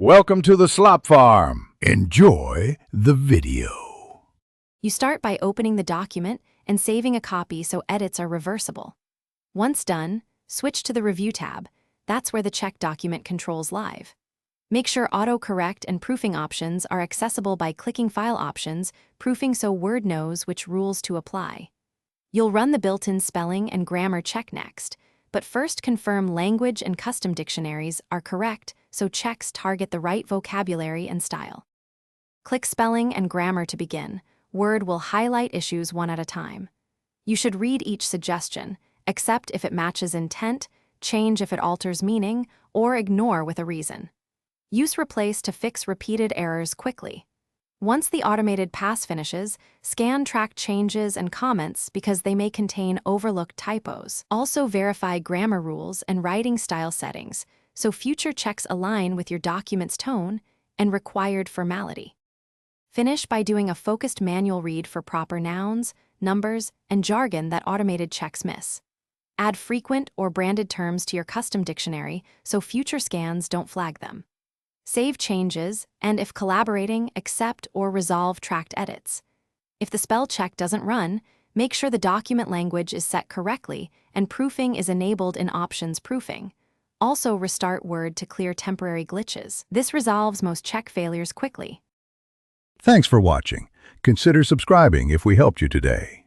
Welcome to the Slop Farm. Enjoy the video. You start by opening the document and saving a copy so edits are reversible. Once done, switch to the Review tab. That's where the check document controls live. Make sure autocorrect and proofing options are accessible by clicking File Options, proofing so Word knows which rules to apply. You'll run the built-in spelling and grammar check next, but first confirm language and custom dictionaries are correct so checks target the right vocabulary and style. Click Spelling and Grammar to begin. Word will highlight issues one at a time. You should read each suggestion, accept if it matches intent, change if it alters meaning, or ignore with a reason. Use Replace to fix repeated errors quickly. Once the automated pass finishes, scan track changes and comments because they may contain overlooked typos. Also verify grammar rules and writing style settings so future checks align with your document's tone and required formality. Finish by doing a focused manual read for proper nouns, numbers, and jargon that automated checks miss. Add frequent or branded terms to your custom dictionary so future scans don't flag them. Save changes, and if collaborating, accept or resolve tracked edits. If the spell check doesn't run, make sure the document language is set correctly and proofing is enabled in Options Proofing. Also restart Word to clear temporary glitches. This resolves most check failures quickly. Thanks for watching. Consider subscribing if we helped you today.